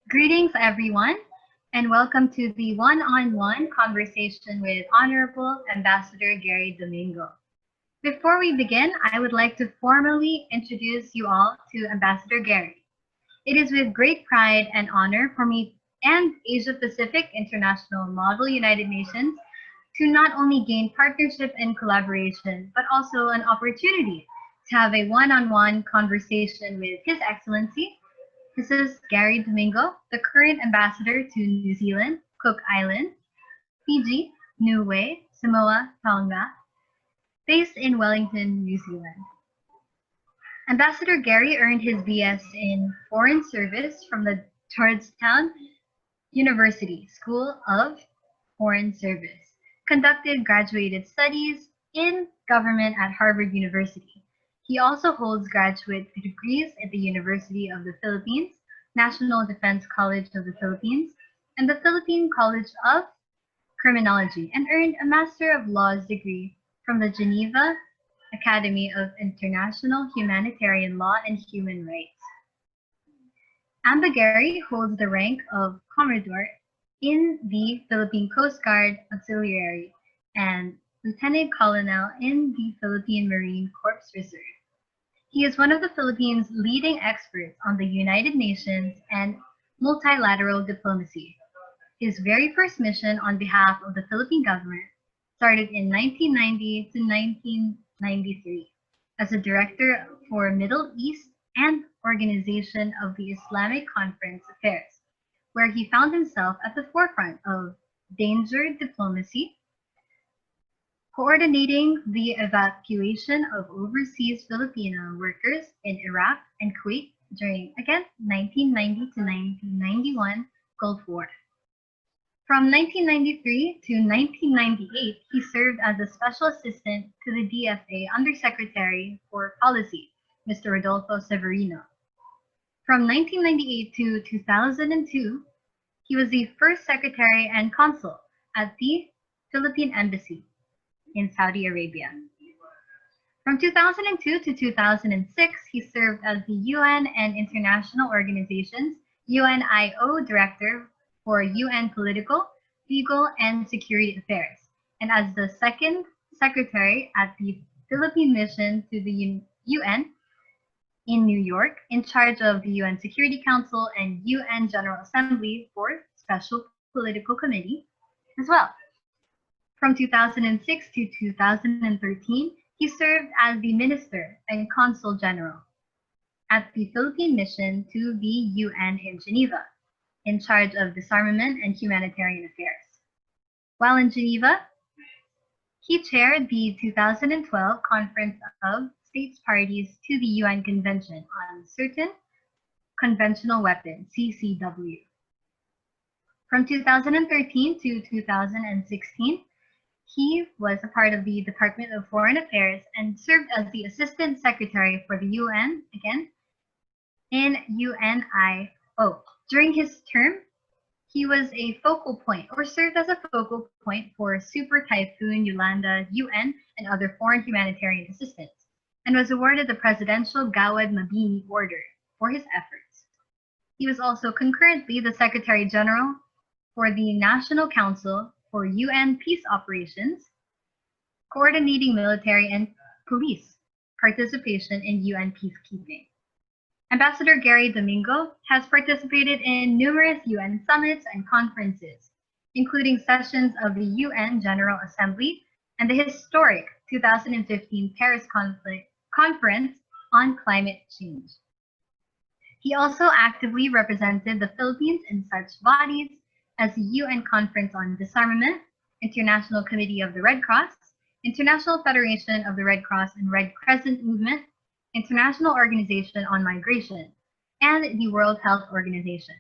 Greetings, everyone, and welcome to the one-on-one conversation with Honorable Ambassador Gary Domingo. Before we begin, I would like to formally introduce you all to Ambassador Gary. It is with great pride and honor for me and Asia Pacific International Model United Nations to not only gain partnership and collaboration, but also an opportunity to have a one-on-one conversation with His Excellency. This is Gary Domingo, the current ambassador to New Zealand, Cook Islands, Fiji, Niue, Samoa, Tonga, based in Wellington, New Zealand. Ambassador Gary earned his BS in Foreign Service from the Georgetown University School of Foreign Service, conducted graduate studies in government at Harvard University. He also holds graduate degrees at the University of the Philippines, National Defense College of the Philippines, and the Philippine College of Criminology, and earned a Master of Laws degree from the Geneva Academy of International Humanitarian Law and Human Rights. Amba Gary holds the rank of Commodore in the Philippine Coast Guard Auxiliary and Lieutenant Colonel in the Philippine Marine Corps Reserve. He is one of the Philippines' leading experts on the United Nations and multilateral diplomacy. His very first mission on behalf of the Philippine government started in 1990 to 1993 as a director for Middle East and Organization of the Islamic Conference Affairs, where he found himself at the forefront of danger diplomacy, coordinating the evacuation of overseas Filipino workers in Iraq and Kuwait during, again, 1990 to 1991 Gulf War. From 1993 to 1998, he served as a special assistant to the DFA Undersecretary for Policy, Mr. Rodolfo Severino. From 1998 to 2002, he was the first secretary and consul at the Philippine Embassy in Saudi Arabia. From 2002 to 2006, he served as the UN and international organizations UNIO Director for UN Political, Legal, and Security Affairs, and as the second secretary at the Philippine Mission to the UN in New York, in charge of the UN Security Council and UN General Assembly for Special Political Committee as well. From 2006 to 2013, he served as the Minister and Consul General at the Philippine Mission to the UN in Geneva, in charge of disarmament and humanitarian affairs. While in Geneva, he chaired the 2012 Conference of States Parties to the UN Convention on Certain Conventional Weapons, CCW. From 2013 to 2016, he was a part of the Department of Foreign Affairs and served as the Assistant Secretary for the UN, again, in UNIO. During his term, he was a focal point, or served as a focal point for Super Typhoon Yolanda, UN, and other foreign humanitarian assistance, and was awarded the Presidential Gawad Mabini Order for his efforts. He was also concurrently the Secretary General for the National Council for UN Peace Operations, coordinating military and police participation in UN peacekeeping. Ambassador Gary Domingo has participated in numerous UN summits and conferences, including sessions of the UN General Assembly and the historic 2015 Paris Conference on Climate Change. He also actively represented the Philippines in such bodies as the UN Conference on Disarmament, International Committee of the Red Cross, International Federation of the Red Cross and Red Crescent Movement, International Organization on Migration, and the World Health Organization.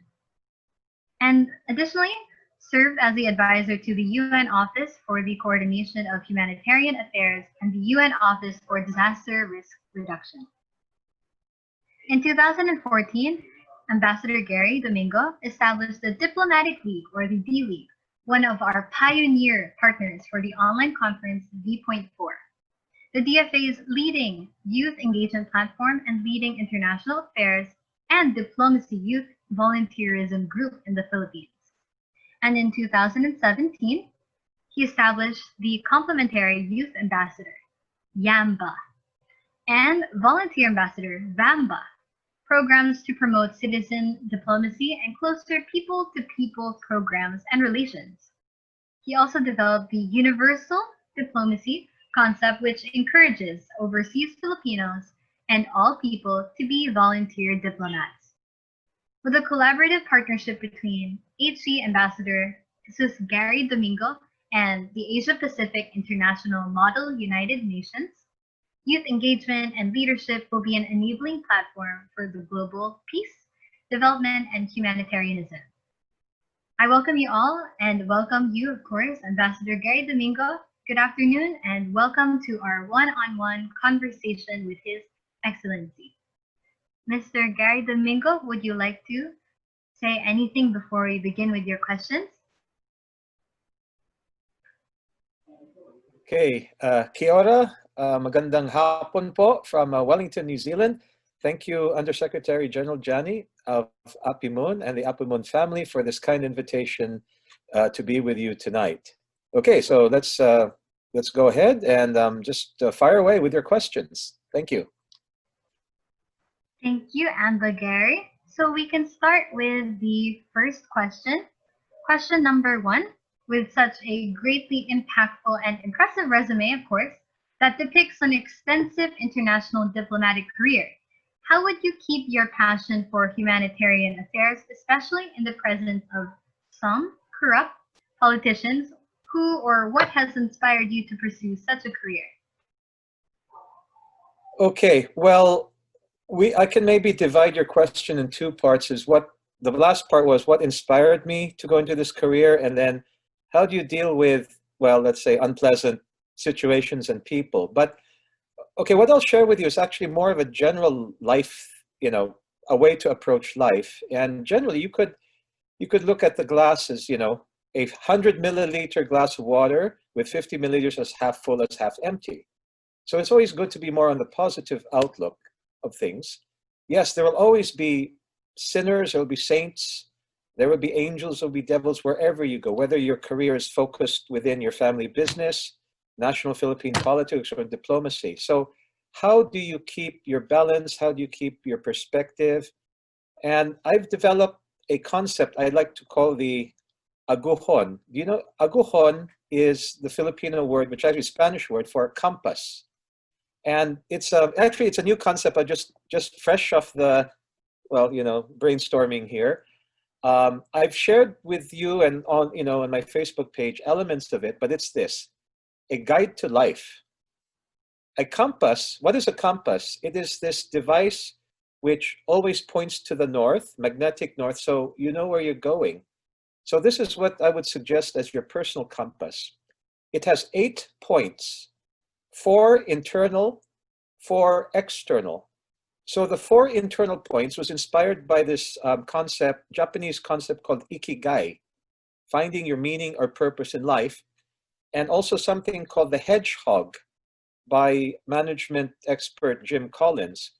And additionally, served as the advisor to the UN Office for the Coordination of Humanitarian Affairs and the UN Office for Disaster Risk Reduction. In 2014, Ambassador Gary Domingo established the Diplomatic League, or the D-League, one of our pioneer partners for the online conference V.4. The DFA's leading youth engagement platform and leading international affairs and diplomacy youth volunteerism group in the Philippines. And in 2017, he established the Complementary Youth Ambassador, Yamba, and Volunteer Ambassador, Vamba, programs to promote citizen diplomacy and closer people-to-people programs and relations. He also developed the universal diplomacy concept, which encourages overseas Filipinos and all people to be volunteer diplomats. With a collaborative partnership between HE Ambassador Jesus Gary Domingo and the Asia Pacific International Model United Nations, youth engagement and leadership will be an enabling platform for the global peace, development, and humanitarianism. I welcome you all and welcome you, of course, Ambassador Gary Domingo. Good afternoon and welcome to our one-on-one conversation with His Excellency. Mr. Gary Domingo, would you like to say anything before we begin with your questions? Okay, kia ora, magandang hapon po from Wellington, New Zealand. Thank you, Undersecretary General Jani of APIMUN and the APIMUN family for this kind invitation to be with you tonight. Okay, so let's go ahead and just fire away with your questions. Thank you. Thank you, Amba Gary. So we can start with the first question. Question number 1. With such a greatly impactful and impressive resume, of course, that depicts an extensive international diplomatic career, how would you keep your passion for humanitarian affairs, especially in the presence of some corrupt politicians? Who or what has inspired you to pursue such a career? Okay, well, I can maybe divide your question in two parts. Is what the last part was what inspired me to go into this career, and then how do you deal with, well, let's say unpleasant situations and people. But okay, what I'll share with you is actually more of a general life, a way to approach life. And generally you could look at the glass as, a 100 milliliter glass of water with 50 milliliters as half full as half empty. So it's always good to be more on the positive outlook of things. Yes, there will always be sinners, there will be saints, there will be angels, there will be devils wherever you go, whether your career is focused within your family business, national Philippine politics, or diplomacy. So how do you keep your balance? How do you keep your perspective? And I've developed a concept I'd like to call the agujon. Do you know, agujon is the Filipino word, which is actually a Spanish word for compass. And it's actually it's a new concept. I just fresh off the, brainstorming here. I've shared with you and on my Facebook page elements of it, but it's this: a guide to life. A compass. What is a compass? It is this device which always points to the north, magnetic north, so you know where you're going. So this is what I would suggest as your personal compass. It has 8 points. 4 internal, 4 external. So the 4 internal points was inspired by this Japanese concept called ikigai, finding your meaning or purpose in life, and also something called the hedgehog by management expert Jim Collins.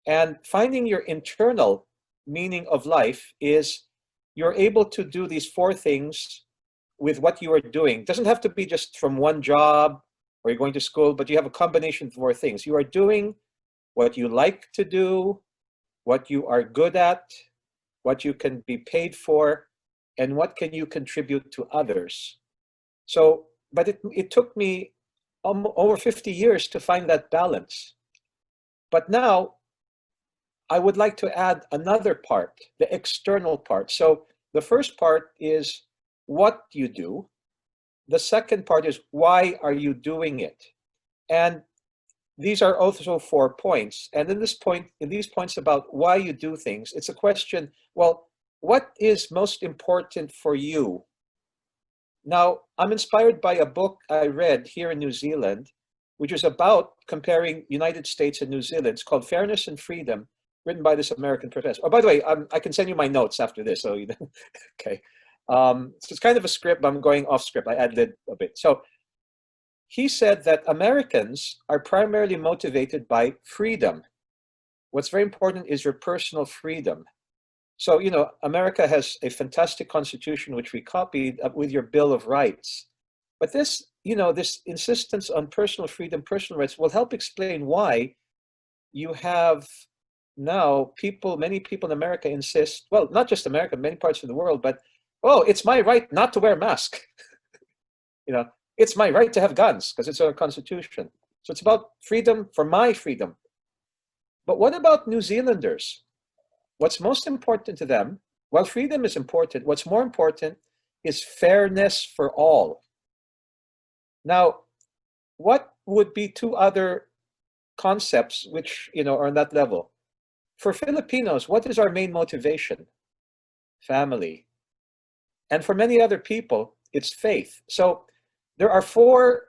And finding your internal meaning of life is you're able to do these 4 things with what you are doing. It doesn't have to be just from one job or you're going to school, but you have a combination of 4 things. You are doing what you like to do, what you are good at, what you can be paid for, and what can you contribute to others. So, but it took me over 50 years to find that balance. But now I would like to add another part, the external part. So the first part is what you do. The second part is why are you doing it? And these are also 4 points. And in these points about why you do things, it's a question, well, what is most important for you? Now, I'm inspired by a book I read here in New Zealand, which is about comparing United States and New Zealand. It's called Fairness and Freedom, written by this American professor. Oh, by the way, I can send you my notes after this. So, okay. So it's kind of a script, but I'm going off script. I ad-libbed a bit. So he said that Americans are primarily motivated by freedom. What's very important is your personal freedom. So, America has a fantastic constitution which we copied with your Bill of Rights. But this insistence on personal freedom, personal rights will help explain why you have now many people in America insist, well, not just America, many parts of the world, but, oh, it's my right not to wear a mask. It's my right to have guns because it's our constitution. So it's about freedom for my freedom. But what about New Zealanders? What's most important to them, while freedom is important, what's more important is fairness for all. Now, what would be two other concepts which are on that level? For Filipinos, what is our main motivation? Family. And for many other people, it's faith. So there are four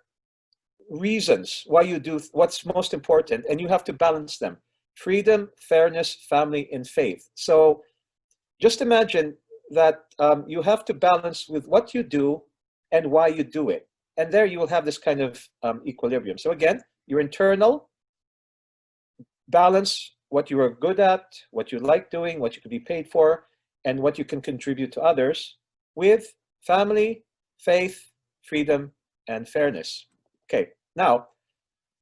reasons why you do what's most important, and you have to balance them: freedom, fairness, family, and faith. So just imagine that you have to balance with what you do and why you do it. And there you will have this kind of equilibrium. So again, your internal balance, what you are good at, what you like doing, what you can be paid for, and what you can contribute to others, with family, faith, freedom, and fairness. Okay, now,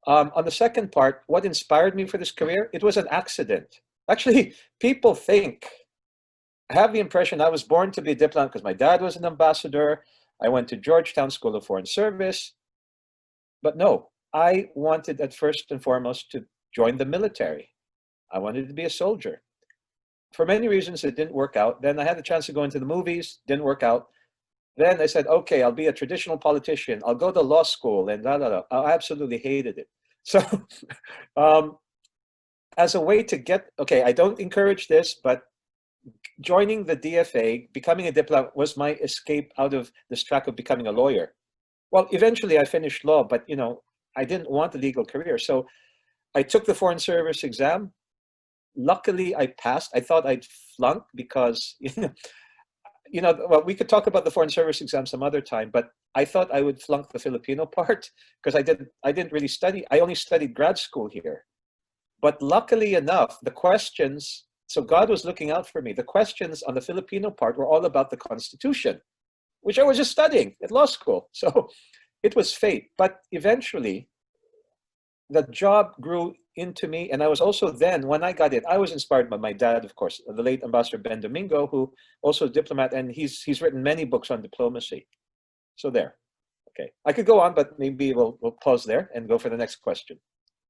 on the second part, what inspired me for this career? It was an accident. Actually, people I have the impression I was born to be a diplomat because my dad was an ambassador. I went to Georgetown School of Foreign Service. But no, I wanted at first and foremost to join the military. I wanted to be a soldier. For many reasons, it didn't work out. Then I had the chance to go into the movies, didn't work out. Then I said, okay, I'll be a traditional politician. I'll go to law school and I absolutely hated it. So as a way to okay, I don't encourage this, but joining the DFA, becoming a diplomat, was my escape out of this track of becoming a lawyer. Well, eventually I finished law, but I didn't want a legal career. So I took the Foreign Service exam. Luckily, I passed. I thought I'd flunk because, well, we could talk about the Foreign Service exam some other time, but I thought I would flunk the Filipino part because I didn't really study. I only studied grad school here. But luckily enough, the questions, so God was looking out for me. The questions on the Filipino part were all about the Constitution, which I was just studying at law school. So it was fate. But eventually, the job grew into me. And I was also then, when I got it, I was inspired by my dad, of course, the late Ambassador Ben Domingo, who also a diplomat, and he's written many books on diplomacy. So there. Okay. I could go on, but maybe we'll pause there and go for the next question.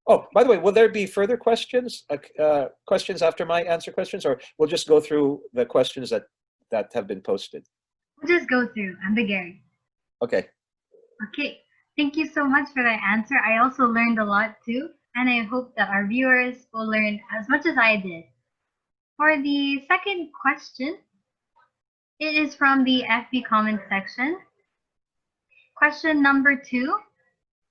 Oh, by the way, will there be further questions, questions after my answer questions, or we'll just go through the questions that have been posted? We'll just go through. I'm the Gary. Okay. Okay. Thank you so much for that answer. I also learned a lot too, and I hope that our viewers will learn as much as I did. For the second question, it is from the FB comment section. Question number 2.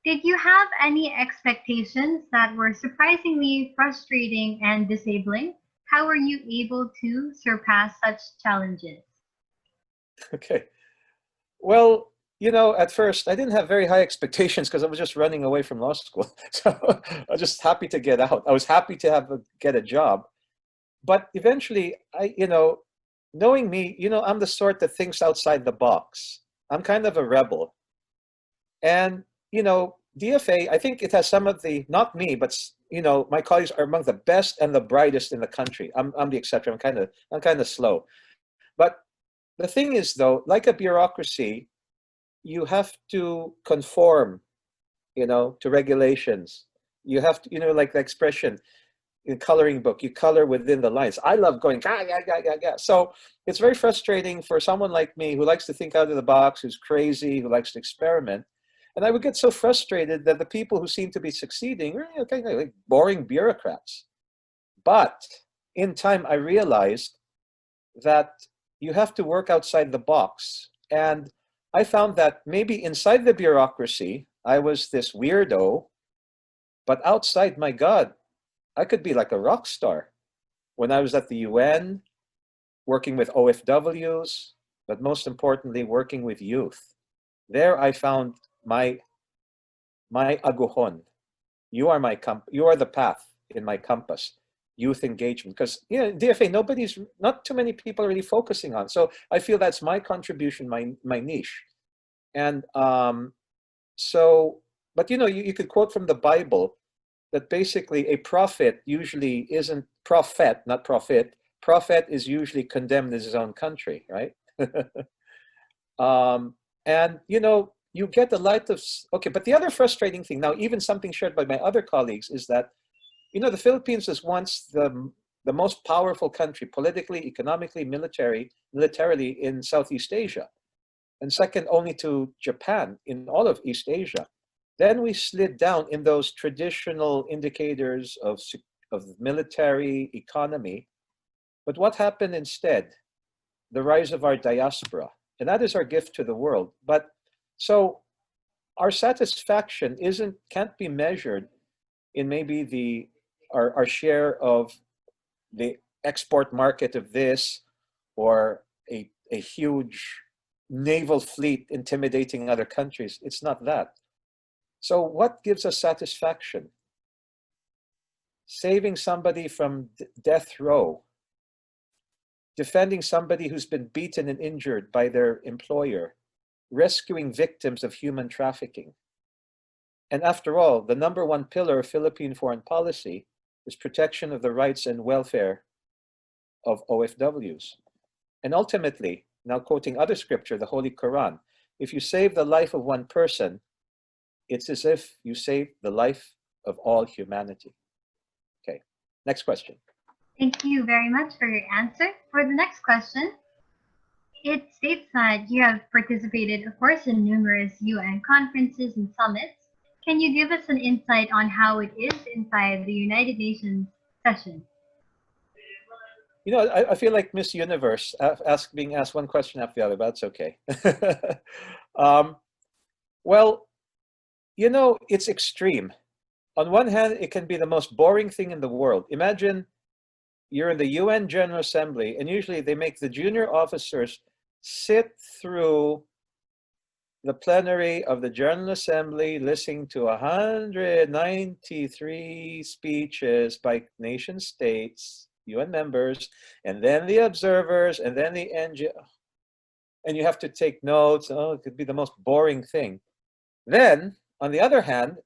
Did you have any expectations that were surprisingly frustrating and disabling? How were you able to surpass such challenges? Okay. Well, at first I didn't have very high expectations because I was just running away from law school. So I was just happy to get out. I was happy to get a job. But eventually, knowing me, I'm the sort that thinks outside the box. I'm kind of a rebel. And DFA, I think it has some of the, not me, but my colleagues are among the best and the brightest in the country. I'm the exception. I'm kind of slow. But the thing is, though, like a bureaucracy, you have to conform, to regulations. You have to, like the expression in coloring book, you color within the lines. I love going, yeah. So it's very frustrating for someone like me who likes to think out of the box, who's crazy, who likes to experiment. And I would get so frustrated that the people who seem to be succeeding are like boring bureaucrats. But in time, I realized that you have to work outside the box. And I found that maybe inside the bureaucracy, I was this weirdo, but outside, my God, I could be like a rock star. When I was at the UN, working with OFWs, but most importantly, working with youth. There I found my agujon. You are the path in my compass. youth engagement, because DFA, not too many people are really focusing on. So I feel that's my contribution, my niche. And so, but you could quote from the Bible that basically a prophet usually isn't prophet, not profit. Prophet is usually condemned in his own country, right? And you get the light of, okay, but the other frustrating thing, now even something shared by my other colleagues, is that the Philippines was once the most powerful country politically, economically, militarily in Southeast Asia, and second only to Japan in all of East Asia. Then we slid down in those traditional indicators of military economy. But what happened instead? The rise of our diaspora. And that is our gift to the world. But so our satisfaction can't be measured in maybe our share of the export market of this, or a huge naval fleet intimidating other countries. It's not that. So what gives us satisfaction? Saving somebody from death row, defending somebody who's been beaten and injured by their employer, rescuing victims of human trafficking. And after all, the number one pillar of Philippine foreign policy is protection of the rights and welfare of OFWs. And ultimately, now quoting other scripture, the Holy Quran, if you save the life of one person, it's as if you save the life of all humanity. Okay, next question. Thank you very much for your answer. For the next question, it states that you have participated, of course, in numerous UN conferences and summits. Can you give us an insight on how it is inside the United Nations session? I feel like Miss Universe being asked one question after the other, but that's okay. Well, it's extreme. On one hand, it can be the most boring thing in the world. Imagine you're in the UN General Assembly, and usually they make the junior officers sit through the plenary of the General Assembly, listening to 193 speeches by nation states, UN members, and then the observers, and then the NGO. And you have to take notes. Oh, it could be the most boring thing. Then, on the other hand,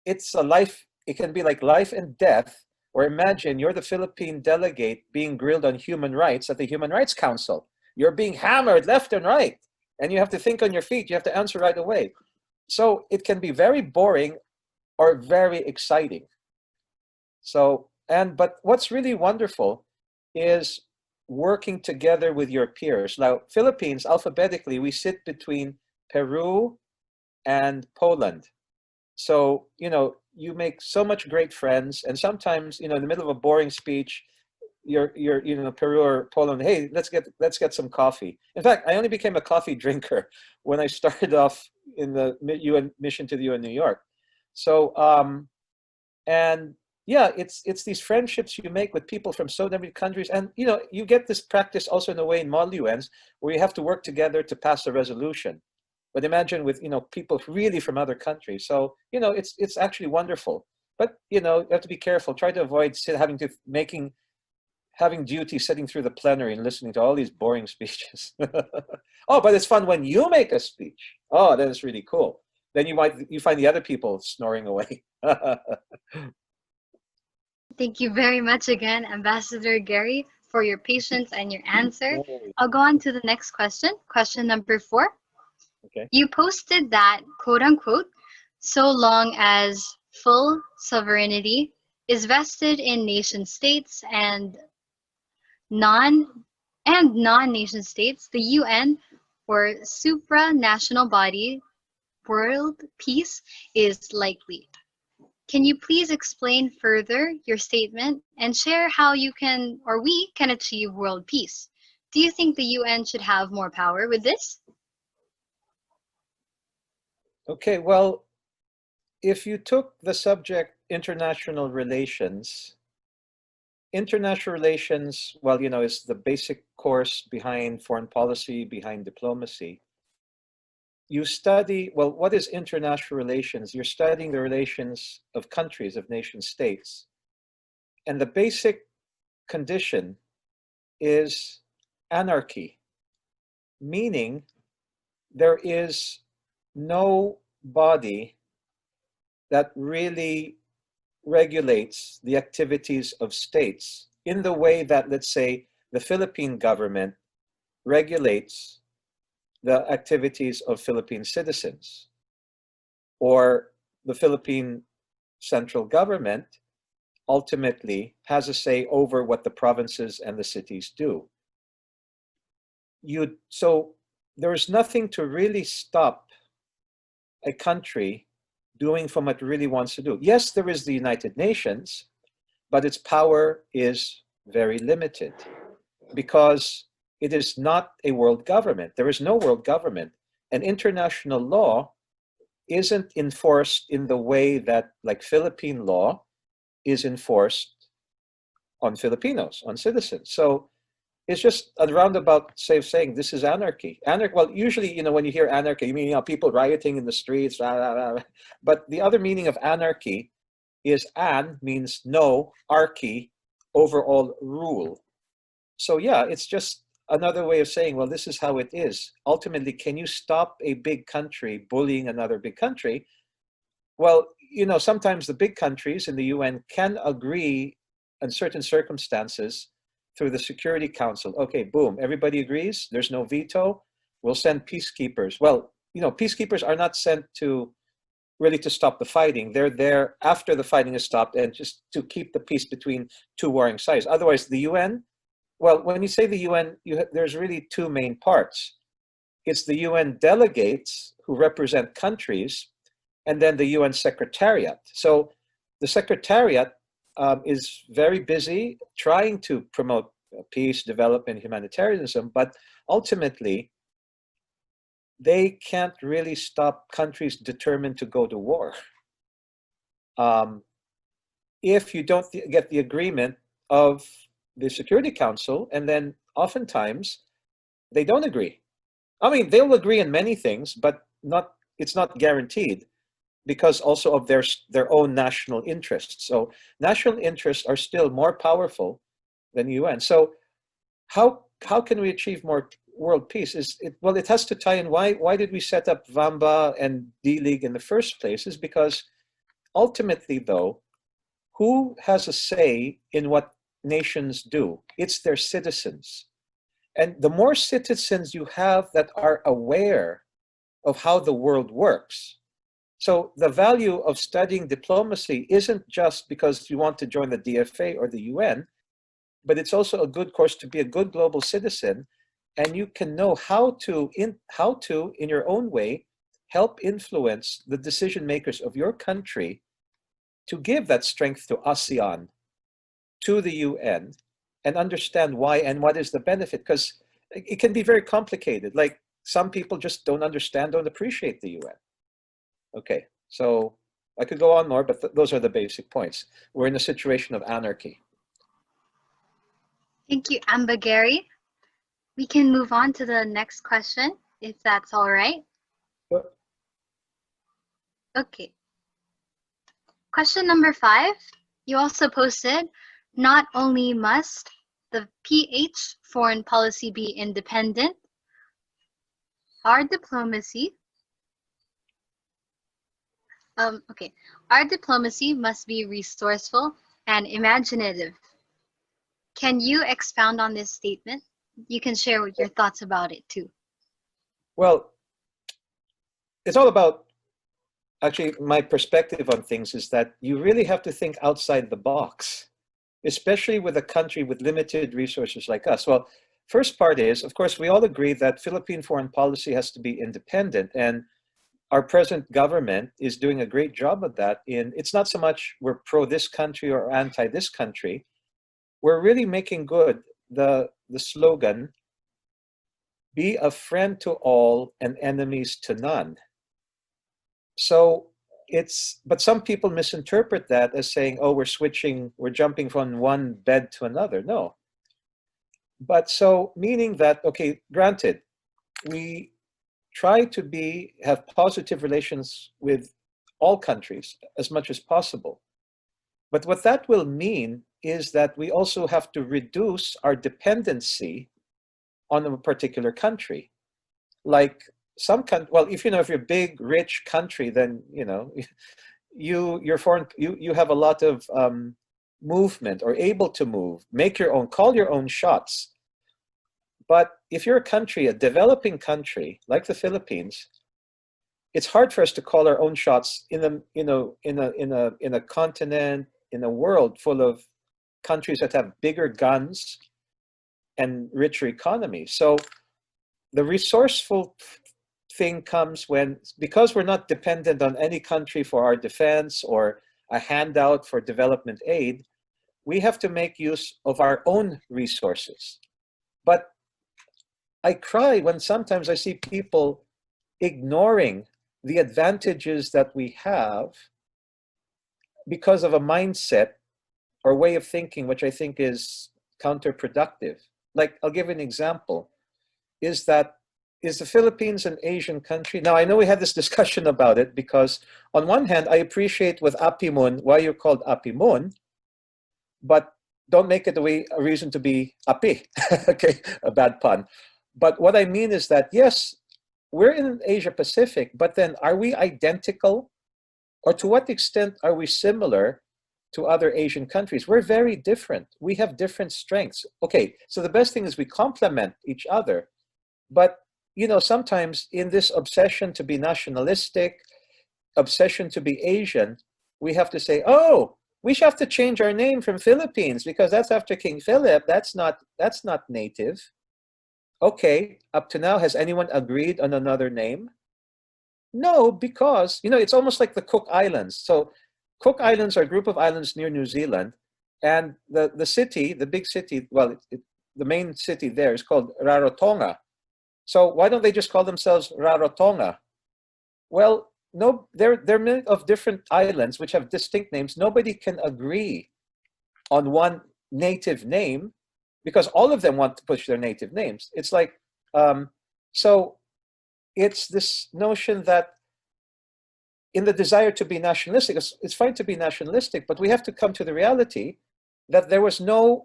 it can be like life and death. Or imagine you're the Philippine delegate being grilled on human rights at the Human Rights Council. You're being hammered left and right, and you have to think on your feet. You have to answer right away. So it can be very boring or very exciting. But what's really wonderful is working together with your peers. Now, Philippines, alphabetically, we sit between Peru and Poland. So, you make so much great friends, and sometimes, in the middle of a boring speech, you're Peru or Poland, hey, let's get some coffee. In fact, I only became a coffee drinker when I started off in the UN mission to the UN New York. So, and yeah, it's these friendships you make with people from so many countries, and you get this practice also in a way in model UNs where you have to work together to pass a resolution. But imagine with people really from other countries. So it's actually wonderful. But you have to be careful. Try to avoid having duty sitting through the plenary and listening to all these boring speeches. Oh, but it's fun when you make a speech. Oh, that is really cool. Then you find the other people snoring away. Thank you very much again, Ambassador Gary, for your patience and your answer. I'll go on to the next question. Question number 4. Okay. You posted that, quote unquote, so long as full sovereignty is vested in nation states and non-nation states, the UN, or supranational body, world peace is likely. Can you please explain further your statement and share how we can achieve world peace? Do you think the UN should have more power with this? Okay, well, if you took the subject international relations, well, is the basic course behind foreign policy, behind diplomacy. You study, well, what is international relations? You're studying the relations of countries, of nation states. And the basic condition is anarchy, meaning there is no body that really regulates the activities of states in the way that, let's say, the Philippine government regulates the activities of Philippine citizens, or the Philippine central government ultimately has a say over what the provinces and the cities do. So there's nothing to really stop a country doing from what it really wants to do. Yes, there is the United Nations, but its power is very limited because it is not a world government. There is no world government. And international law isn't enforced in the way that, like, Philippine law is enforced on Filipinos, on citizens. So it's just a roundabout way of saying this is anarchy. Well, usually, when you hear anarchy, you mean people rioting in the streets, blah, blah, blah. But the other meaning of anarchy is an means no, archy, overall rule. So yeah, it's just another way of saying, well, this is how it is. Ultimately, can you stop a big country bullying another big country? Well, sometimes the big countries in the UN can agree in certain circumstances through the Security Council. Okay, boom, everybody agrees, there's no veto, we'll send peacekeepers. Well, peacekeepers are not sent to stop the fighting. They're there after the fighting is stopped and just to keep the peace between two warring sides. Otherwise, the UN, well, when you say the UN, there's really two main parts. It's the UN delegates who represent countries, and then the UN Secretariat. So the Secretariat is very busy trying to promote peace, development, humanitarianism, but ultimately, they can't really stop countries determined to go to war. If you don't get the agreement of the Security Council, and then oftentimes they don't agree. I mean, they'll agree in many things, but it's not guaranteed because also of their own national interests. So national interests are still more powerful than UN. So how can we achieve more world peace? Well, it has to tie in why did we set up Yamba and D-League in the first place, is because ultimately, though, who has a say in what nations do? It's their citizens. And the more citizens you have that are aware of how the world works. So the value of studying diplomacy isn't just because you want to join the DFA or the UN, but it's also a good course to be a good global citizen, and you can know how to, in your own way, help influence the decision makers of your country to give that strength to ASEAN, to the UN, and understand why and what is the benefit, because it can be very complicated. Like, some people just don't understand, don't appreciate the UN. Okay, so I could go on more, but those are the basic points. We're in a situation of anarchy. Thank you, Amba Gary. We can move on to the next question, if that's all right. Sure. Okay. Question number 5. You also posted, not only must the PH foreign policy be independent, our diplomacy must be resourceful and imaginative. Can you expound on this statement? You can share your thoughts about it too. Well, it's all about, actually, my perspective on things is that you really have to think outside the box, especially with a country with limited resources like us. Well, first part is, of course, we all agree that Philippine foreign policy has to be independent, and our present government is doing a great job of that. It's not so much we're pro this country or anti this country. We're really making good the slogan, be a friend to all and enemies to none. So but some people misinterpret that as saying, oh, we're jumping from one bed to another. No. But so, meaning that, okay, granted, we try to have positive relations with all countries as much as possible. But what that will mean is that we also have to reduce our dependency on a particular country. Like some well, if you know, if you're a big, rich country, then you know, you have a lot of movement or able to move, make your own, call your own shots. But if you're a country, a developing country like the Philippines, it's hard for us to call our own shots in a continent, in a world full of countries that have bigger guns and richer economies. So the resourceful thing comes when, because we're not dependent on any country for our defense or a handout for development aid, we have to make use of our own resources. But I cry when sometimes I see people ignoring the advantages that we have because of a mindset or way of thinking, which I think is counterproductive. Like, I'll give an example. Is the Philippines an Asian country? Now, I know we had this discussion about it because on one hand, I appreciate with APIMUN why you're called APIMUN, but don't make it a reason to be api, okay, a bad pun. But what I mean is that, yes, we're in Asia Pacific, but then are we identical? Or to what extent are we similar to other Asian countries? We're very different. We have different strengths. Okay, so the best thing is we complement each other. But, you know, sometimes in this obsession to be nationalistic, obsession to be Asian, we have to say, oh, we should have to change our name from Philippines because that's after King Philip. That's not native. Okay, up to now, has anyone agreed on another name? No, because, you know, it's almost like the Cook Islands. So Cook Islands are a group of islands near New Zealand. And the city, the big city, well, the main city there is called Rarotonga. So why don't they just call themselves Rarotonga? Well, no, they're made of different islands which have distinct names. Nobody can agree on one native name because all of them want to push their native names. It's like, so it's this notion that in the desire to be nationalistic, it's fine to be nationalistic, but we have to come to the reality that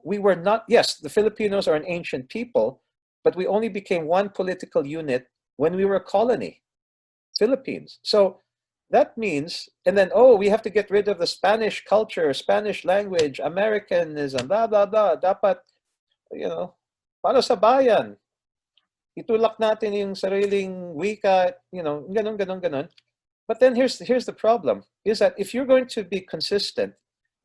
we were not, yes, the Filipinos are an ancient people, but we only became one political unit when we were a colony, Philippines. So that means, and then, oh, we have to get rid of the Spanish culture, Spanish language, Americanism, blah, blah, blah. Dapat, you know, para sa bayan, itulak natin yung sariling wika, you know, ganon. But then here's the problem, is that if you're going to be consistent,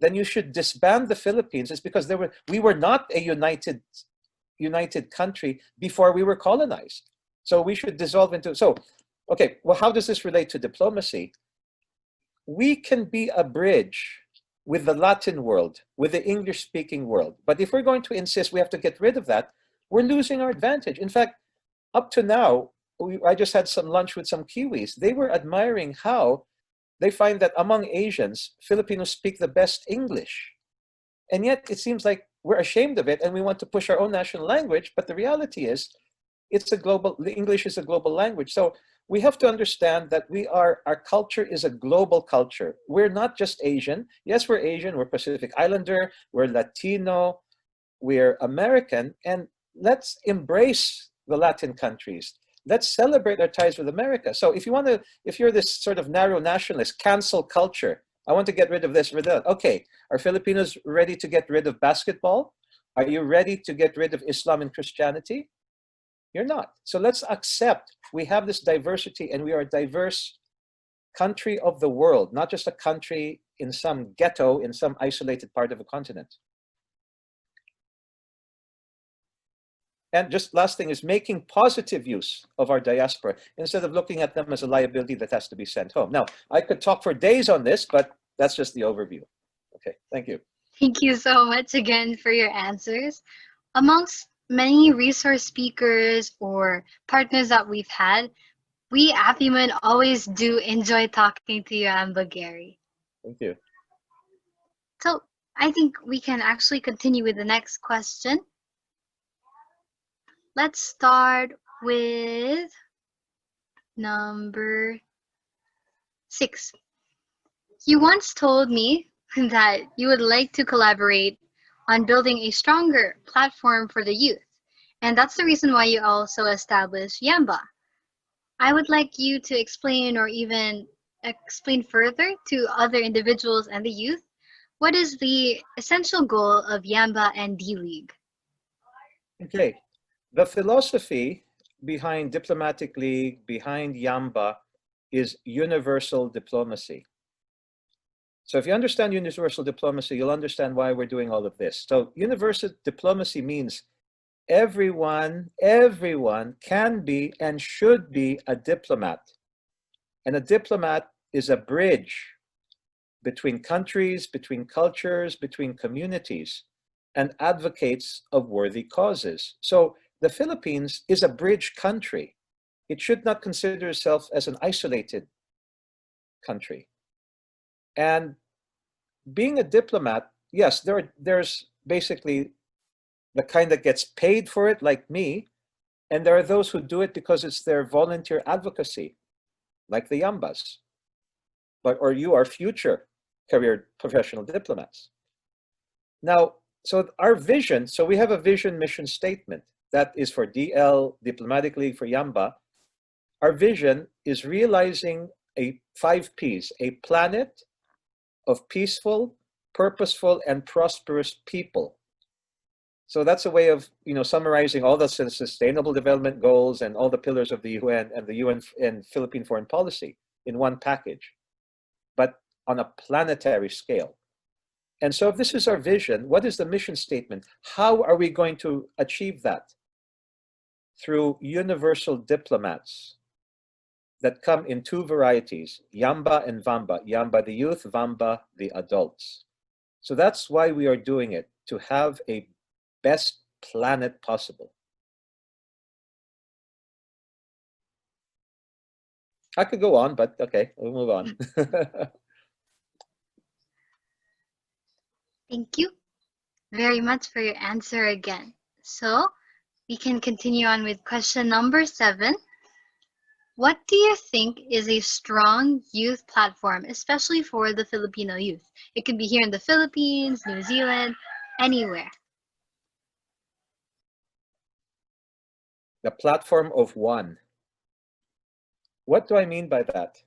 then you should disband the Philippines. It's because we were not a united country before we were colonized. So we should dissolve into, so, okay, well, how does this relate to diplomacy? We can be a bridge with the Latin world, with the English-speaking world. But if we're going to insist we have to get rid of that, we're losing our advantage. In fact, up to now, I just had some lunch with some Kiwis. They were admiring how they find that among Asians, Filipinos speak the best English. And yet it seems like we're ashamed of it and we want to push our own national language. But the reality is, the English is a global language. So we have to understand that our culture is a global culture. We're not just Asian. Yes, we're Asian, we're Pacific Islander, we're Latino, we're American, and let's embrace the Latin countries. Let's celebrate our ties with America. So if you're this sort of narrow nationalist, cancel culture, I want to get rid of this, rid of that. Okay, are Filipinos ready to get rid of basketball? Are you ready to get rid of Islam and Christianity? You're not. So let's accept we have this diversity and we are a diverse country of the world, not just a country in some ghetto in some isolated part of a continent. And just last thing is making positive use of our diaspora instead of looking at them as a liability that has to be sent home. Now, I could talk for days on this, but that's just the overview. Okay, thank you. Thank you so much again for your answers. Amongst many resource speakers or partners that we've had, we APIMUN always do enjoy talking to you, Amba Gary. Thank you. So I think we can actually continue with the next question. Let's start with number 6. You once told me that you would like to collaborate on building a stronger platform for the youth. And that's the reason why you also established Yamba. I would like you to explain or even explain further to other individuals and the youth what is the essential goal of Yamba and D-League. Okay. The philosophy behind Diplomatic League, behind Yamba, is universal diplomacy. So if you understand universal diplomacy, you'll understand why we're doing all of this. So universal diplomacy means everyone can be and should be a diplomat. And a diplomat is a bridge between countries, between cultures, between communities, and advocates of worthy causes. So the Philippines is a bridge country. It should not consider itself as an isolated country. And being a diplomat, yes, there's basically the kind that gets paid for it, like me, and there are those who do it because it's their volunteer advocacy, like the Yambas, or you are future career professional diplomats. Now, so our vision, so we have a vision mission statement that is for DL, Diplomatic League, for Yamba. Our vision is realizing 5 Ps, a planet of peaceful, purposeful, and prosperous people. So that's a way of, summarizing all the sustainable development goals and all the pillars of the UN and the UN and Philippine foreign policy in one package, but on a planetary scale. And so if this is our vision, what is the mission statement? How are we going to achieve that? Through universal diplomats that come in 2 varieties, Yamba and Vamba. Yamba the youth, Vamba the adults. So that's why we are doing it, to have a best planet possible. I could go on, but okay, we'll move on. Thank you very much for your answer again. So we can continue on with question number 7. What do you think is a strong youth platform, especially for the Filipino youth? It could be here in the Philippines, New Zealand, anywhere. The platform of one. What do I mean by that?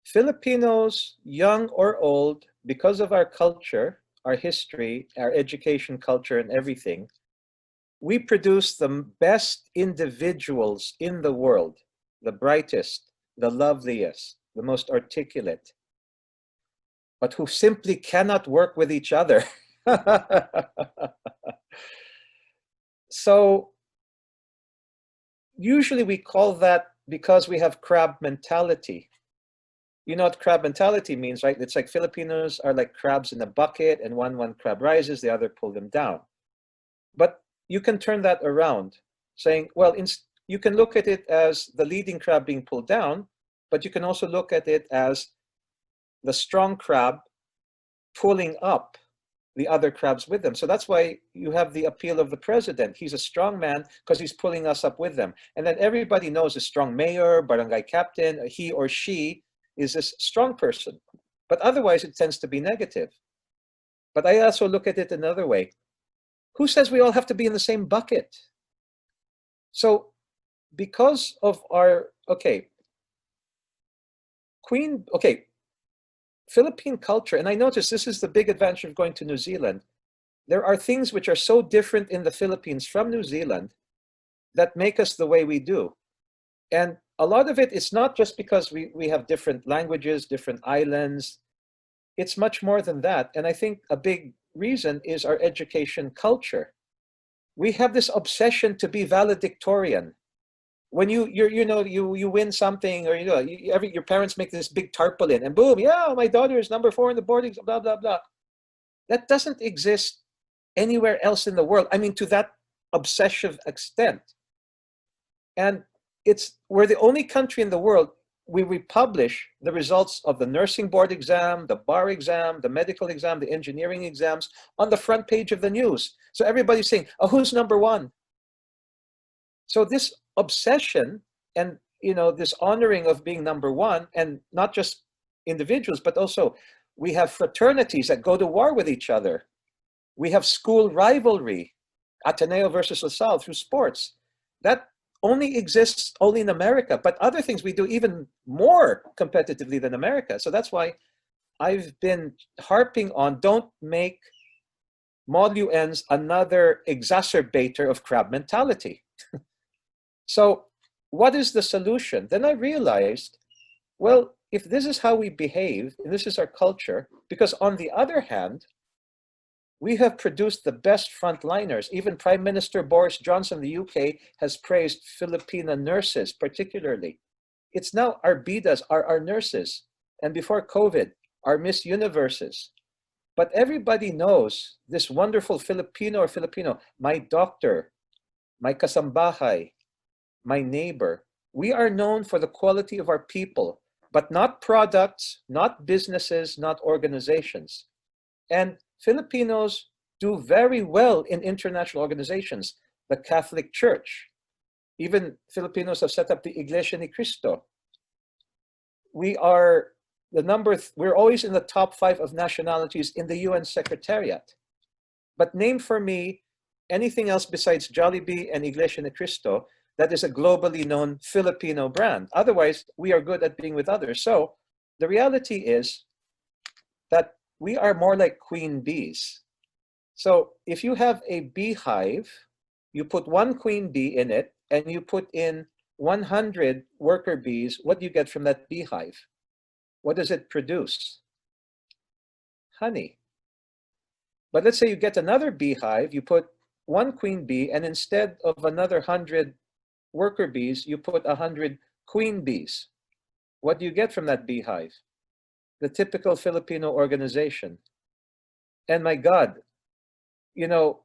Filipinos, young or old, because of our culture, our history, our education culture, and everything, we produce the best individuals in the world, the brightest, the loveliest, the most articulate, but who simply cannot work with each other. So usually we call that because we have crab mentality. You know what crab mentality means, right? It's like Filipinos are like crabs in a bucket, and one crab rises, the other pull them down. But you can turn that around, saying, well, you can look at it as the leading crab being pulled down, but you can also look at it as the strong crab pulling up the other crabs with them. So that's why you have the appeal of the president. He's a strong man because he's pulling us up with them. And then everybody knows a strong mayor, barangay captain, he or she is a strong person. But otherwise, it tends to be negative. But I also look at it another way. Who says we all have to be in the same bucket? So because of our, Philippine culture, and I notice this is the big advantage of going to New Zealand. There are things which are so different in the Philippines from New Zealand that make us the way we do. And a lot of it is not just because we have different languages, different islands. It's much more than that. And I think a big reason is our education culture. We have this obsession to be valedictorian. When you win something, or your parents make this big tarpaulin, and boom, yeah, my daughter is number 4 in the boarding, blah blah blah. That doesn't exist anywhere else in the world. I mean, to that obsessive extent. And we're the only country in the world we publish the results of the nursing board exam, the bar exam, the medical exam, the engineering exams on the front page of the news. So everybody's saying, oh, who's number 1? So this obsession and this honoring of being number 1, and not just individuals, but also we have fraternities that go to war with each other. We have school rivalry, Ateneo versus LaSalle through sports. That only exists only in America, but other things we do even more competitively than America. So that's why I've been harping on, don't make Mod UNs another exacerbator of crab mentality. So what is the solution? Then I realized, well, if this is how we behave, and this is our culture, because on the other hand, we have produced the best frontliners. Even Prime Minister Boris Johnson of the UK has praised Filipino nurses particularly. It's now our bidas are our nurses. And before COVID, our Miss Universes. But everybody knows this wonderful Filipino or Filipino, my doctor, my kasambahay, my neighbor. We are known for the quality of our people, but not products, not businesses, not organizations. And Filipinos do very well in international organizations, the Catholic Church. Even Filipinos have set up the Iglesia ni Cristo. We are we're always in the top 5 of nationalities in the UN Secretariat. But name for me anything else besides Jollibee and Iglesia ni Cristo that is a globally known Filipino brand. Otherwise, we are good at being with others. So the reality is that we are more like queen bees. So if you have a beehive, you put one queen bee in it and you put in 100 worker bees, what do you get from that beehive? What does it produce? Honey. But let's say you get another beehive, you put one queen bee, and instead of another 100 worker bees, you put 100 queen bees. What do you get from that beehive? The typical Filipino organization. And my God, you know,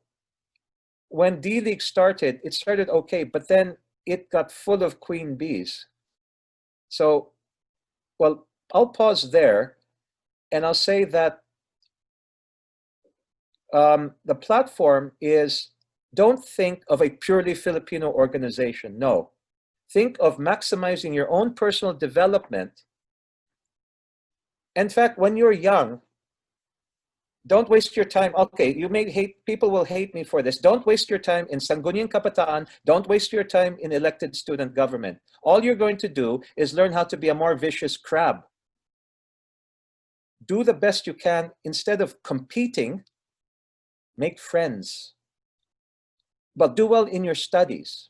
when D-League started, it started okay, but then it got full of queen bees. So, well, I'll pause there and I'll say that the platform is, don't think of a purely Filipino organization. No. Think of maximizing your own personal development. In fact, when you're young, don't waste your time. Okay, you may hate, people will hate me for this. Don't waste your time in Sangguniang Kabataan. Don't waste your time in elected student government. All you're going to do is learn how to be a more vicious crab. Do the best you can. Instead of competing, make friends. But do well in your studies.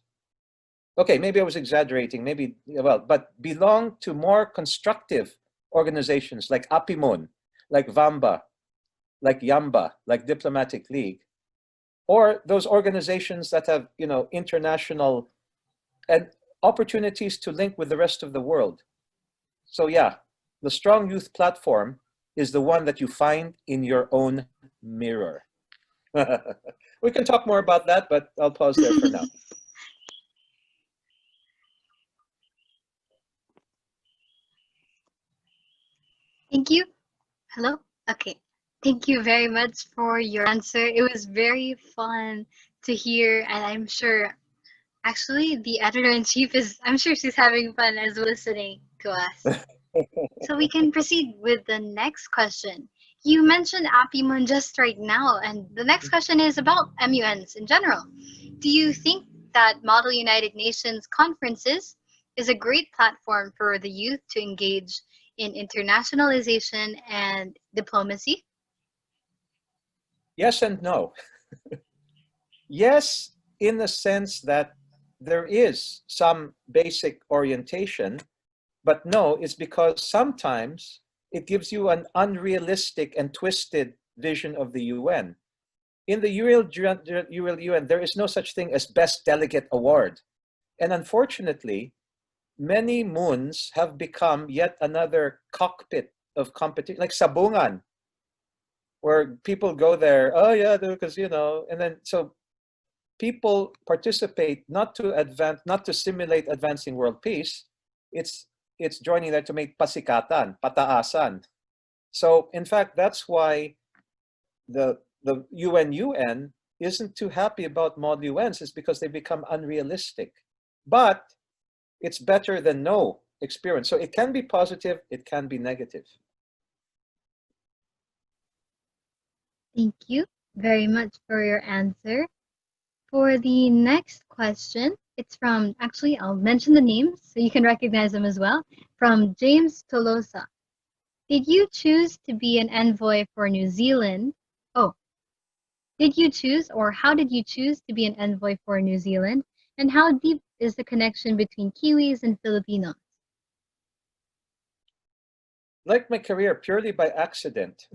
Okay, maybe I was exaggerating, maybe, well, but belong to more constructive organizations like APIMUN, like Vamba, like Yamba, like Diplomatic League, or those organizations that have, you know, international and opportunities to link with the rest of the world. So yeah, the Strong Youth Platform is the one that you find in your own mirror. We can talk more about that, but I'll pause there for now. Thank you. Hello? Okay. Thank you very much for your answer. It was very fun to hear, and I'm sure actually the editor-in-chief is, I'm sure she's having fun as listening to us. So we can proceed with the next question. You mentioned APIMUN just right now, and the next question is about MUNs in general. Do you think that Model United Nations conferences is a great platform for the youth to engage in internationalization and diplomacy? Yes and no. Yes, in the sense that there is some basic orientation, but no, it's because sometimes it gives you an unrealistic and twisted vision of the UN. In the real UN, there is no such thing as Best Delegate Award. And unfortunately, many MUNs have become yet another cockpit of competition, like Sabungan, where people go there, oh yeah, because, you know, and then so people participate not to advance, not to simulate advancing world peace. It's joining there to make pasikatan, pataasan. So in fact, that's why the UN isn't too happy about Mod UNs, is because they become unrealistic. But it's better than no experience. So it can be positive, it can be negative. Thank you. very much for your answer. For the next question, it's from, actually, I'll mention the names so you can recognize them as well. From James Tolosa. Did you choose to be an envoy for New Zealand? Oh, did you choose or how did you choose to be an envoy for New Zealand? And how deep is the connection between Kiwis and Filipinos? Like my career purely by accident.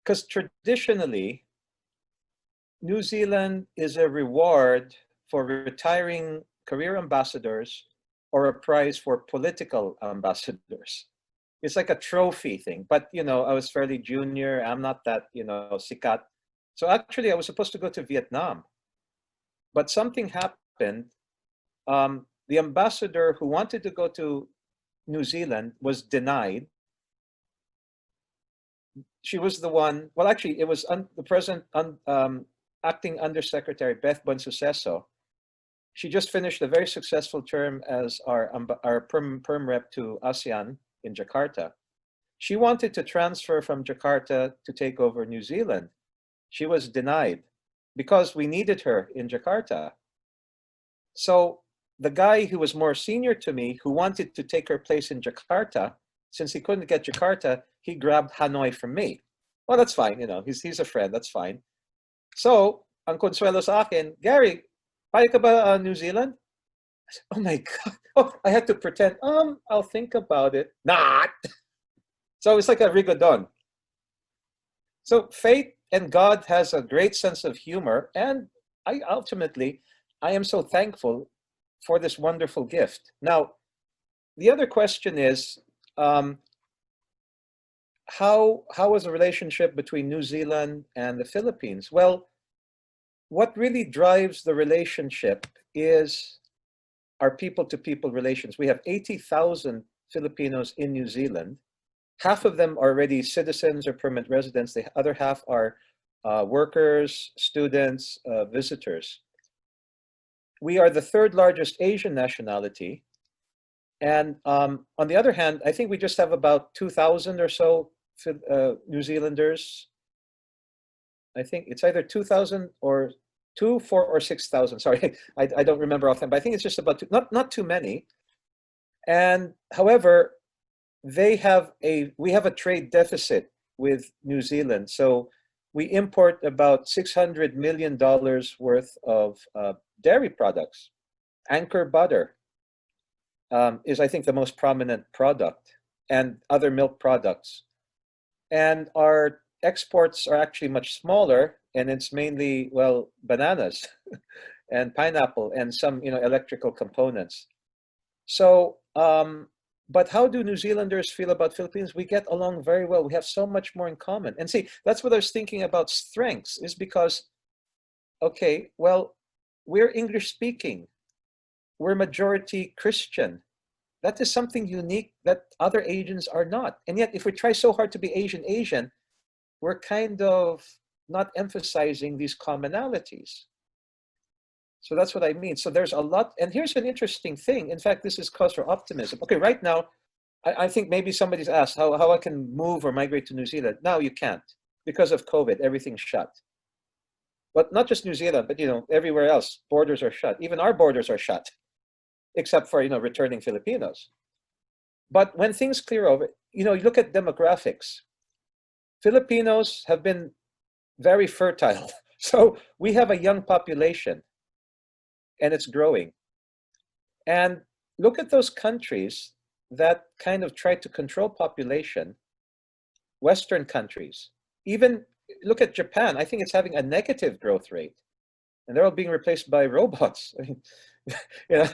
Because traditionally, New Zealand is a reward for retiring career ambassadors or a prize for political ambassadors. It's like a trophy thing. But, I was fairly junior. I'm not that, sikat. So actually, I was supposed to go to Vietnam. But something happened. The ambassador who wanted to go to New Zealand was denied. She was the one, well, actually, it was the present acting undersecretary, Beth Bonsuceso. She just finished a very successful term as our perm rep to ASEAN in Jakarta. She wanted to transfer from Jakarta to take over New Zealand. She was denied because we needed her in Jakarta. So the guy who was more senior to me, who wanted to take her place in Jakarta, since he couldn't get Jakarta, he grabbed Hanoi from me. Well, that's fine, he's a friend, that's fine. So, ang consuelo sa akin, Gary, payag ka ba New Zealand? I said, oh my God. Oh, I had to pretend, I'll think about it. Not. So it's like a rigodon. So fate and God has a great sense of humor, and I am so thankful for this wonderful gift. Now, the other question is, how was the relationship between New Zealand and the Philippines? Well, what really drives the relationship is our people-to-people relations. We have 80,000 Filipinos in New Zealand. Half of them are already citizens or permanent residents. The other half are workers, students, visitors. We are the third largest Asian nationality. And on the other hand, I think we just have about 2,000 or so New Zealanders. I think it's either 2,000 or 2, 4, or 6,000. Sorry, I don't remember offhand, but I think it's just about not too many. And however, we have a trade deficit with New Zealand. So we import about $600 million worth of dairy products. Anchor butter is, I think, the most prominent product, and other milk products. And our exports are actually much smaller, and it's mainly, well, bananas and pineapple and some, electrical components. So, but how do New Zealanders feel about Philippines? We get along very well. We have so much more in common. And see, that's what I was thinking about strengths, is because, okay, well, we're English speaking. We're majority Christian. That is something unique that other Asians are not. And yet, if we try so hard to be Asian, we're kind of not emphasizing these commonalities. So that's what I mean. So there's a lot. And here's an interesting thing. In fact, this is cause for optimism. Okay, right now, I think maybe somebody's asked how I can move or migrate to New Zealand. Now you can't because of COVID. Everything's shut. But not just New Zealand, but everywhere else, borders are shut. Even our borders are shut, except for returning Filipinos. But when things clear over, you look at demographics. Filipinos have been very fertile. So we have a young population, and it's growing. And look at those countries that kind of try to control population, Western countries. Even look at Japan. I think it's having a negative growth rate, and they're all being replaced by robots. I mean,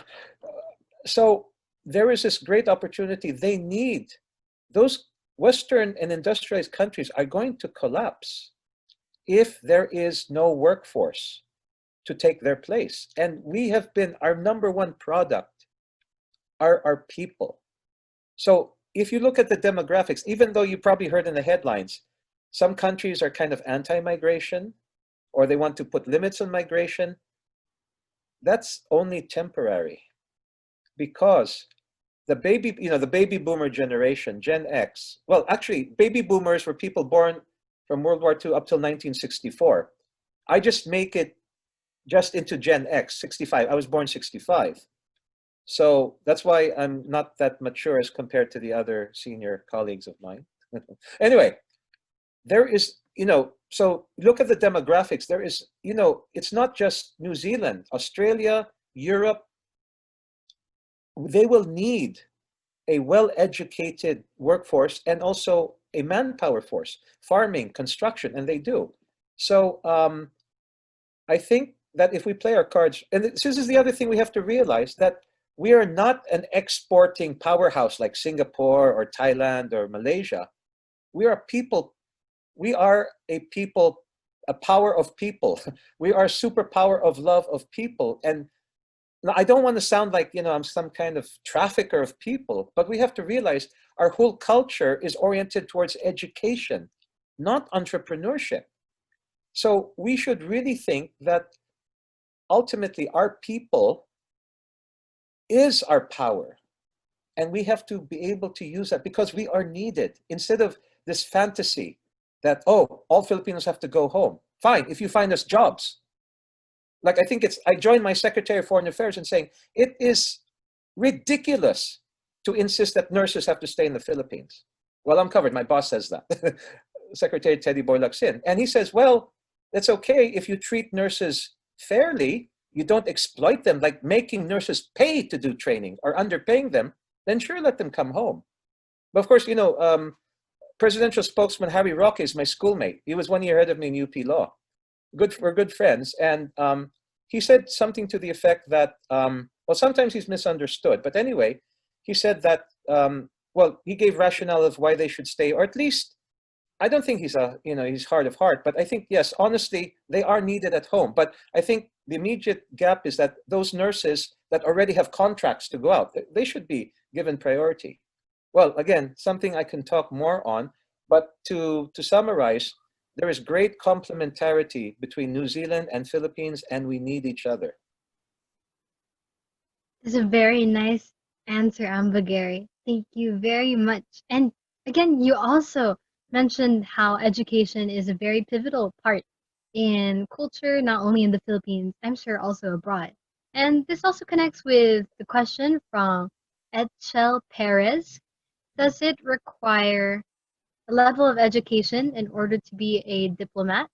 so there is this great opportunity. They need those Western and industrialized countries are going to collapse if there is no workforce to take their place. And we have been, our number one product are our people. So if you look at the demographics, even though you probably heard in the headlines, some countries are kind of anti-migration, or they want to put limits on migration. That's only temporary, because the baby boomer generation, Gen X, well, actually, baby boomers were people born from World War II up till 1964. I just make it just into Gen X, 65. I was born 65. So that's why I'm not that mature as compared to the other senior colleagues of mine. Anyway, there is, so look at the demographics. There is, it's not just New Zealand, Australia, Europe. They will need a well-educated workforce and also a manpower force, farming, construction, and they do. So I think that if we play our cards, and this is the other thing we have to realize, that we are not an exporting powerhouse like Singapore or Thailand or Malaysia. We are people. We are a people, a power of people. We are a superpower of love of people. And now, I don't want to sound like, I'm some kind of trafficker of people, but we have to realize our whole culture is oriented towards education, not entrepreneurship. So we should really think that ultimately our people is our power. And we have to be able to use that because we are needed, instead of this fantasy that, oh, all Filipinos have to go home. Fine, if you find us jobs. Like, I joined my Secretary of Foreign Affairs in saying it is ridiculous to insist that nurses have to stay in the Philippines. Well, I'm covered. My boss says that, Secretary Teddy Boylacsin. And he says, well, it's okay if you treat nurses fairly, you don't exploit them, like making nurses pay to do training or underpaying them, then sure, let them come home. But of course, presidential spokesman Harry Roque is my schoolmate. He was 1 year ahead of me in UP Law. We're good friends. And he said something to the effect that, well, sometimes he's misunderstood. But anyway, he said that, he gave rationale of why they should stay, or at least, I don't think he's he's hard of heart, but I think, yes, honestly, they are needed at home. But I think the immediate gap is that those nurses that already have contracts to go out, they should be given priority. Well, again, something I can talk more on, but to summarize, there is great complementarity between New Zealand and Philippines, and we need each other. It's a very nice answer, Amba Gary. Thank you very much. And again, you also mentioned how education is a very pivotal part in culture, not only in the Philippines, I'm sure also abroad. And this also connects with the question from Etchel Perez. Does it require a level of education in order to be a diplomat?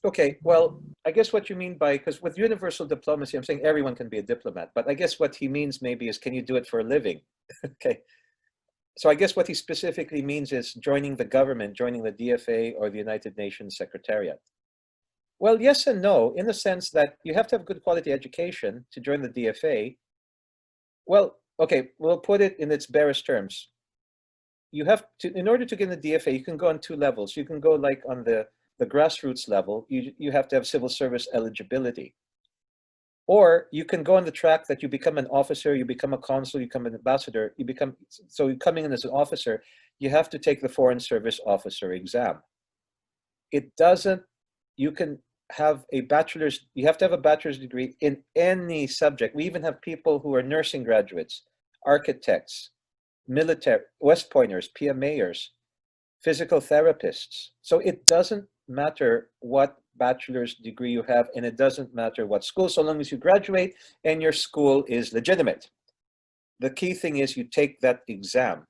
Okay, well, I guess what you mean by, because with universal diplomacy, I'm saying everyone can be a diplomat, but I guess what he means maybe is, can you do it for a living? Okay. So I guess what he specifically means is joining the government, joining the DFA or the United Nations Secretariat. Well, yes and no, in the sense that you have to have good quality education to join the DFA. Well, okay, we'll put it in its barest terms. You have to, in order to get in the DFA, you can go on two levels. You can go like on the grassroots level, you have to have civil service eligibility. Or you can go on the track that you become an officer, you become a consul, you become an ambassador, so you're coming in as an officer, you have to take the Foreign Service Officer exam. It doesn't, you can have a bachelor's, you have to have a bachelor's degree in any subject. We even have people who are nursing graduates, architects, military, West Pointers, PMAers, physical therapists. So it doesn't matter what bachelor's degree you have, and it doesn't matter what school, so long as you graduate and your school is legitimate. The key thing is you take that exam.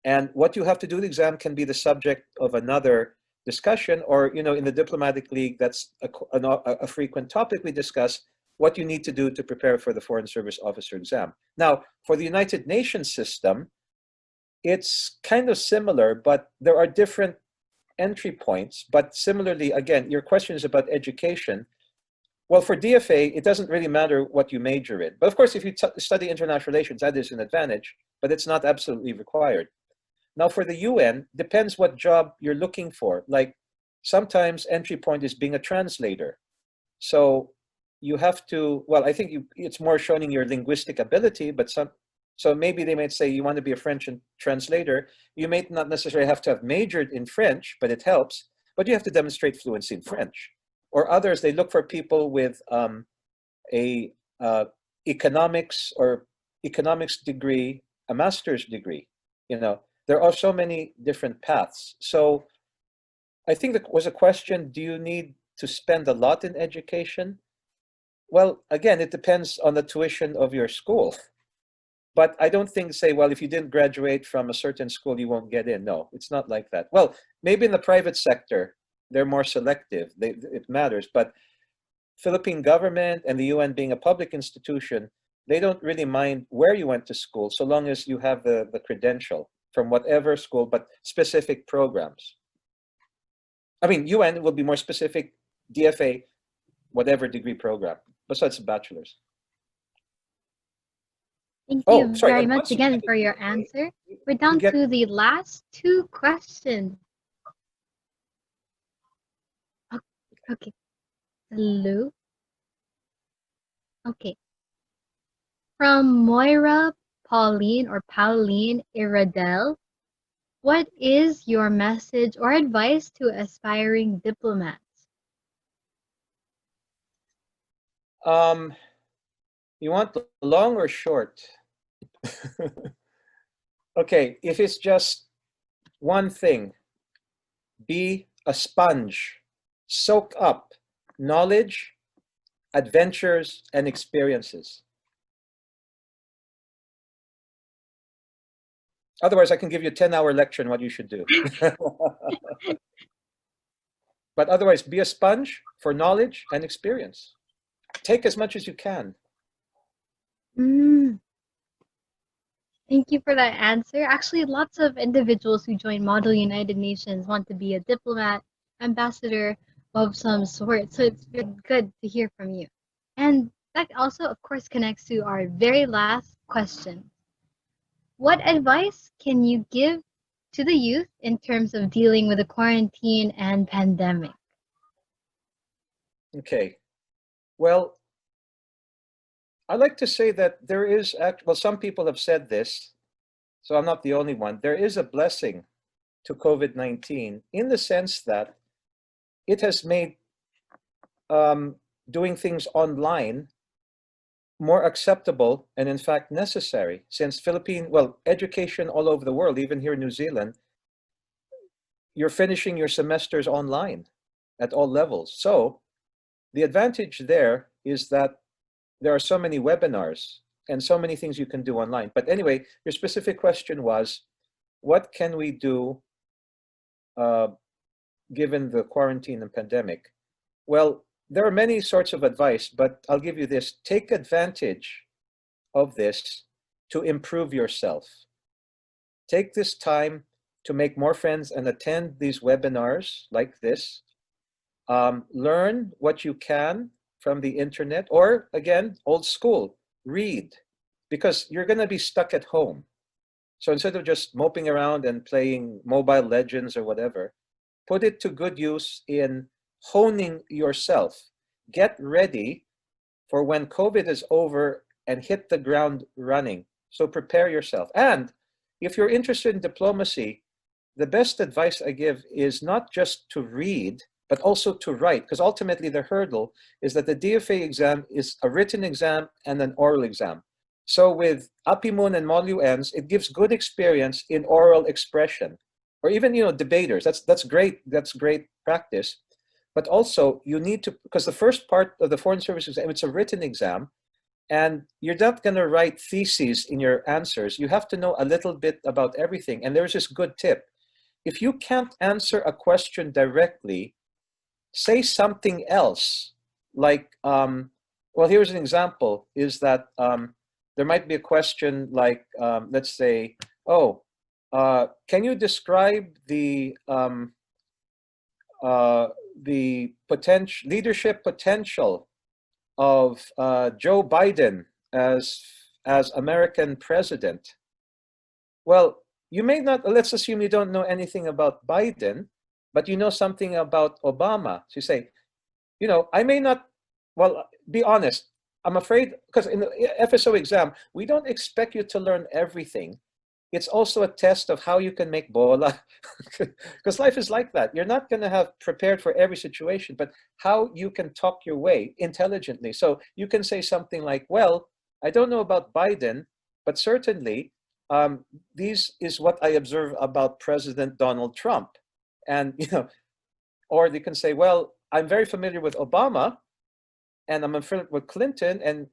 And what you have to do the exam can be the subject of another discussion, or in the diplomatic league, that's a frequent topic we discuss, what you need to do to prepare for the Foreign Service Officer exam. Now, for the United Nations system, it's kind of similar, but there are different entry points. But similarly, again, your question is about education. Well, for DFA, it doesn't really matter what you major in. But of course, if you study international relations, that is an advantage, but it's not absolutely required. Now, for the UN, depends what job you're looking for. Like, sometimes entry point is being a translator. So you have to, well, I think it's more showing your linguistic ability, but so maybe they might say you want to be a French translator. You may not necessarily have to have majored in French, but it helps. But you have to demonstrate fluency in French. Or others, they look for people with economics degree, a master's degree. there are so many different paths. So I think that was a question, do you need to spend a lot in education? Well, again, it depends on the tuition of your school. But I don't think say, well, if you didn't graduate from a certain school, you won't get in. No, it's not like that. Well, maybe in the private sector, they're more selective. It matters. But Philippine government and the UN being a public institution, they don't really mind where you went to school, so long as you have the credential from whatever school, but specific programs. I mean, UN will be more specific, DFA, whatever degree program, besides a bachelor's. Thank Oh, you sorry, very and much once you get again a for your DFA, answer. you We're down get, to the last two questions. Okay. Hello. Okay. From Moira Pauline or Pauline Iradel, what is your message or advice to aspiring diplomats? you want long or short? Okay, if it's just one thing, be a sponge, soak up knowledge, adventures, and experiences. Otherwise, I can give you a 10-hour lecture on what you should do. But otherwise, be a sponge for knowledge and experience. Take as much as you can. Thank you for that answer. Actually, lots of individuals who join Model United Nations want to be a diplomat, ambassador of some sort. So it's been good to hear from you. And that also, of course, connects to our very last question. What advice can you give to the youth in terms of dealing with the quarantine and pandemic? Okay. Well, I like to say that there is, well, some people have said this, so I'm not the only one. There is a blessing to COVID-19 in the sense that it has made doing things online more acceptable and in fact necessary, since education all over the world, even here in New Zealand, you're finishing your semesters online at all levels. So the advantage there is that there are so many webinars and so many things you can do online. But anyway, your specific question was, what can we do given the quarantine and pandemic? Well, there are many sorts of advice, but I'll give you this. Take advantage of this to improve yourself. Take this time to make more friends and attend these webinars like this. Learn what you can from the internet, or again, old school, read, because you're going to be stuck at home. So instead of just moping around and playing Mobile Legends or whatever, put it to good use in honing yourself. Get ready for when COVID is over and hit the ground running. So prepare yourself. And if you're interested in diplomacy, the best advice I give is not just to read, but also to write, because ultimately the hurdle is that the DFA exam is a written exam and an oral exam. So with APIMUN and MODUL-UNs, it gives good experience in oral expression, or even debaters. That's great. That's great practice. But also you need to, because the first part of the Foreign Service exam, it's a written exam, and you're not going to write theses in your answers. You have to know a little bit about everything. And there's this good tip. If you can't answer a question directly, say something else. Like, well, here's an example, is that there might be a question like, let's say, can you describe the leadership potential of Joe Biden as American president? Well, you may not, let's assume you don't know anything about Biden, but you know something about Obama. So you say, I may not, well, be honest, I'm afraid, because in the FSO exam, we don't expect you to learn everything. It's also a test of how you can make bola, because life is like that. You're not going to have prepared for every situation, but how you can talk your way intelligently. So you can say something like, well, I don't know about Biden, but certainly This is what I observe about President Donald Trump. And, or they can say, well, I'm very familiar with Obama, and I'm familiar with Clinton, and,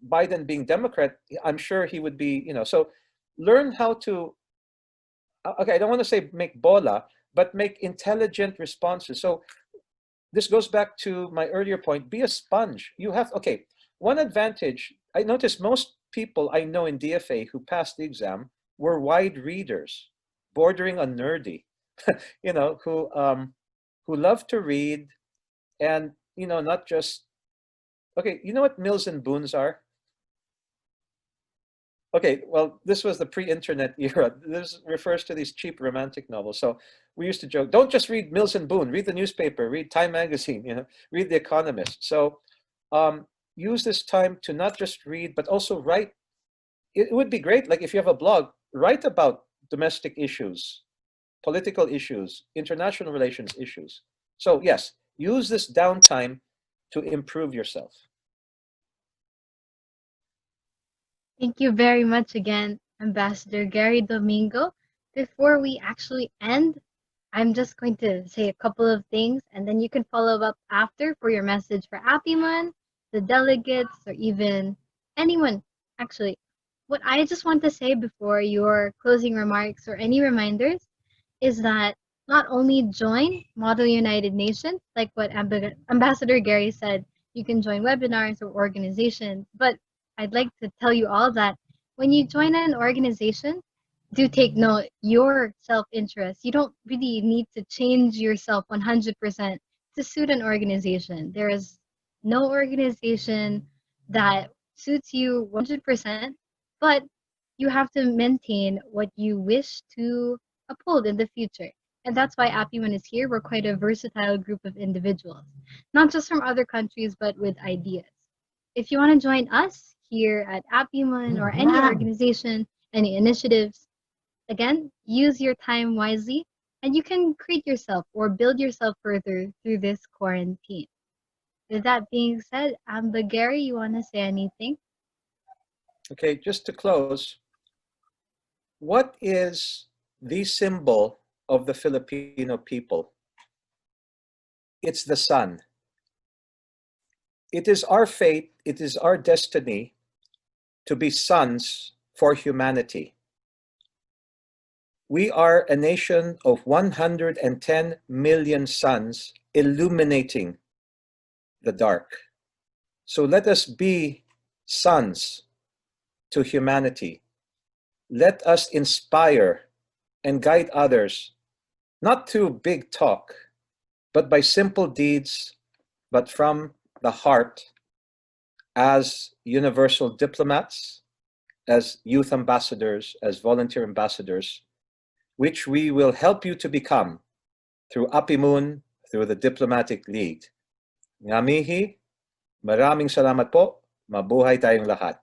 Biden being Democrat, I'm sure he would be, so learn how to, okay, I don't want to say make bola, but make intelligent responses. So this goes back to my earlier point, be a sponge. You have, okay, one advantage, I noticed most people I know in DFA who passed the exam were wide readers, bordering on nerdy, who love to read and, not just, okay, you know what Mills and Boons are? Okay, well, this was the pre-internet era. This refers to these cheap romantic novels. So we used to joke, don't just read Mills and Boon, read the newspaper, read Time magazine, read The Economist. So use this time to not just read, but also write. It would be great, like if you have a blog, write about domestic issues, political issues, international relations issues. So yes, use this downtime to improve yourself. Thank you very much again, Ambassador Gary Domingo. Before we actually end, I'm just going to say a couple of things, and then you can follow up after for your message for APIMUN, the delegates, or even anyone. Actually, what I just want to say before your closing remarks or any reminders is that not only join Model United Nations, like what Ambassador Gary said, you can join webinars or organizations, but I'd like to tell you all that when you join an organization, do take note your self-interest. You don't really need to change yourself 100% to suit an organization. There is no organization that suits you 100%, but you have to maintain what you wish to uphold in the future. And that's why APIMUN is here. We're quite a versatile group of individuals, not just from other countries, but with ideas. If you want to join us here at APIMUN or any organization, any initiatives, again, use your time wisely and you can create yourself or build yourself further through this quarantine. With that being said, Amba, Gary, you want to say anything? Okay, just to close, what is the symbol of the Filipino people? It's the sun. It is our fate, it is our destiny to be sons for humanity. We are a nation of 110 million suns illuminating the dark. So let us be sons to humanity. Let us inspire and guide others, not through big talk, but by simple deeds, but from the heart, as universal diplomats, as youth ambassadors, as volunteer ambassadors, which we will help you to become through APIMUN, through the Diplomatic League. Ngamihi, maraming salamat po. Mabuhay tayong lahat.